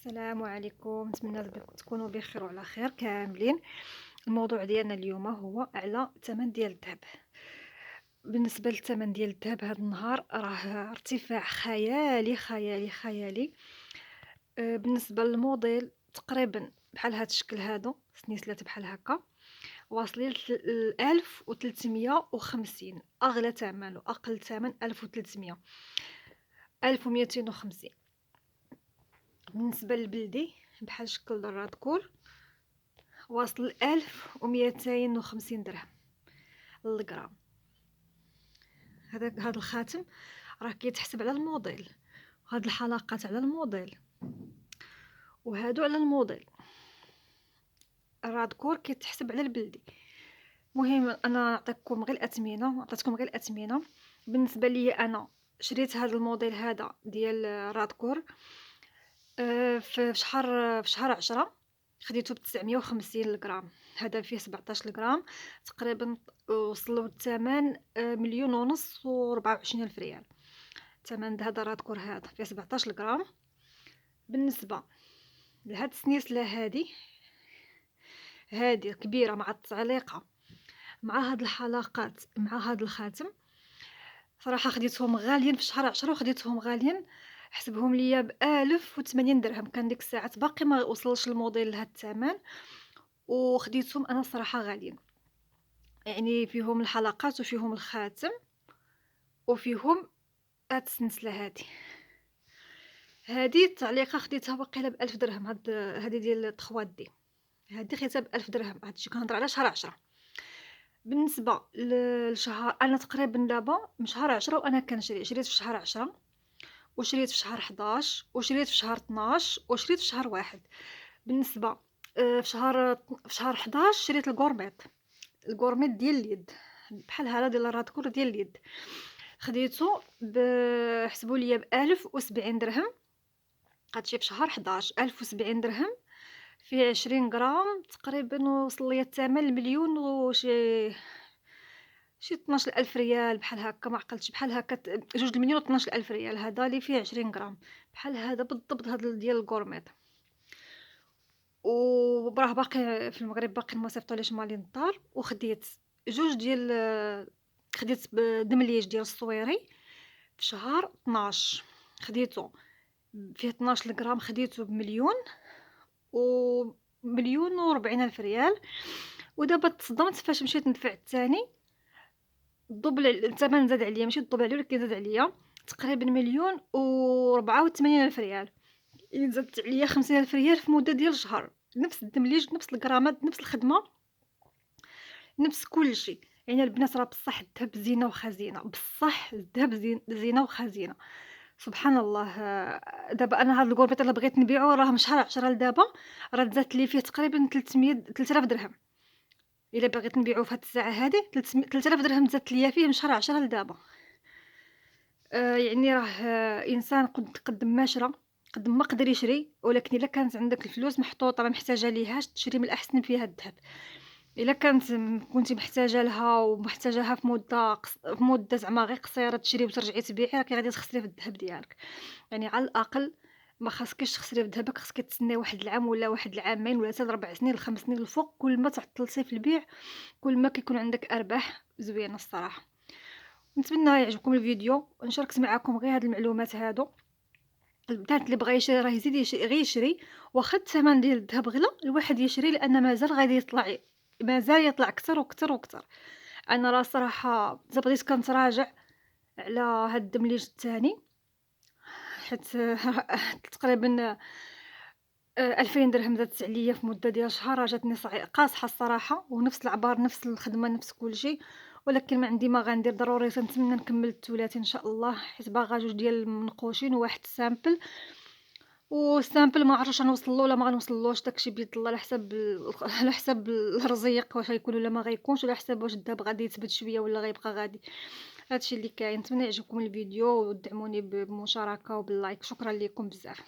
السلام عليكم، نتمنى تكونوا بخير وعلى خير كاملين. الموضوع ديالنا اليوم هو على الثمن ديال الذهب. بالنسبه للثمن ديال الذهب هذا النهار راه ارتفاع خيالي خيالي خيالي. بالنسبه للموديل تقريبا بحال هذا الشكل هذا سنيسلات بحال هكا واصلين ل 1350. اغلى ثمن واقل ثمن 1300 1250. بالنسبه للبلدي بحال شكل الرادكور واصل 1250 درهم للغرام. هذا الخاتم راه كيتحسب على الموديل، وهاد الحلقات على الموديل، وهادو على الموديل. الرادكور كيتحسب على البلدي. المهم انا نعطيكم غير الاثمنه، عطيتكم غير الاثمنه. بالنسبه لي انا شريت هذا الموديل هذا ديال الرادكور في شهر 10 خديته ب950 الغرام. هذا فيه 17 غرام تقريبا. وصلوا الثمن مليون ونص و24 الف ريال. ثمن هذا الرادكور هذا فيه 17 غرام. بالنسبه لهاد السنيسله هذه كبيره مع التعليقه مع هاد الحلقات مع هاد الخاتم، صراحه خديتهم غاليين في شهر 10 وخديتهم غاليين. حسبهم ليا ب1080 درهم. كان ديك الساعات باقي ما وصلش الموديل لهاد الثمن، وخديتهم انا صراحه غاليين. يعني فيهم الحلقات وفيهم الخاتم وفيهم هاد السلسله هادي التعليقه خديتها واقيلا ب1000 درهم. هادي ديال تخوات دي، هادي خديتها ب1000 درهم. هادشي كنهضر على شهر 10. بالنسبه للشهر انا تقريبا دابا من شهر 10 وانا شريت في شهر 10 وشريت في شهر 11 وشريت في شهر 12 وشريت في شهر واحد. بالنسبه في شهر 11 شريت الغورميت ديال اليد بحال هذا ديال الرادكور ديال اليد. خديته حسبوا لي ب1070 درهم. هادشي في شهر 11 1070 درهم فيه 20 غرام تقريبا. وصل لي الثمن المليون شي 12 الف ريال بحال هكا، ما عقلتش بحال هكا 2 مليون و12 الف ريال. هذا اللي فيه 20 غرام بحال هذا بالضبط. هذا ديال الغورميت. وبراه باقي في المغرب، باقي ما صيفطوليش مالي للدار. وخديت جوج ديال خديت بدمليج ديال الصويري في شهر 12. خديته فيه 12 غرام، خديته بمليون ومليون و40 الف ريال. ودابا تصدمت فاش مشيت ندفع الثاني. الدبل الثمن زاد عليا، ماشي الدبل عليا ولكن زاد عليا تقريبا مليون و84 الف ريال. يعني زادت عليا 50 الف ريال في مده ديال شهر. نفس الدمليج، نفس الغرامات، نفس الخدمه، نفس كل شيء. يعني البنات راه بصح الذهب زينه وخزينه، بصح الذهب زينه وخزينه. سبحان الله. دابا انا هاد الكوربيط اللي بغيت نبيعو راه من شهر 10 لدابا راه تزادت لي فيه تقريبا 3000 درهم. الا بغيت نبيعو في هاد الساعه هذه 3000 درهم تزادت ليا فيه من شهر 10 لدابا. يعني راه انسان قد ما شرا قد ما قدر يشري. ولكن الا كانت عندك الفلوس محطوطه ما محتاجه ليهاش تشري من الاحسن فيها الذهب. الا كنتي محتاجه لها ومحتاجاها في مده زعما غير قصيره تشري وترجعي تبيعي، راكي غادي تخسري في الذهب ديالك. يعني على الاقل ما خاصكيش تخسري في ذهبك، خاصك تسناي واحد العام ولا واحد العامين ولا حتى 4 سنين ل5 سنين الفوق. كل ما تعطلتي في البيع كل ما كيكون عندك ارباح زوينه الصراحه. نتمنى يعجبكم الفيديو ونشاركت معكم غير هاد المعلومات هادو. البنات اللي بغى يشري راه يزيد يشري، غير يشري. واخا الثمن ديال الذهب غلا الواحد يشري، لان مازال غادي يطلع، مازال يطلع اكثر وكثر وكثر. انا راه صراحه بديت كنتراجع على هاد الدمليج الثاني، حيت تقريبا 2000 درهم زادت عليا في مده ديال شهر. جاتني قاصحه الصراحه، ونفس العبار نفس الخدمه نفس كل شيء. ولكن ما عندي ما غندير، ضروري تنتمنى نكمل الثلاثي ان شاء الله، حيت باغا جوج ديال المنقوشين وواحد السامبل. والسامبل ما عرفتش غنوصل له ولا ما غنوصلوش، داكشي بيد الله، على حساب على حساب الرزيق واش غيكون ولا ما غيكونش، وعلى حساب واش الذهب غادي يثبت شويه ولا غيبقى غادي. هادشي اللي كاين. نتمنى يعجبكم الفيديو ودعموني بمشاركه وباللايك. شكرا لكم بزاف.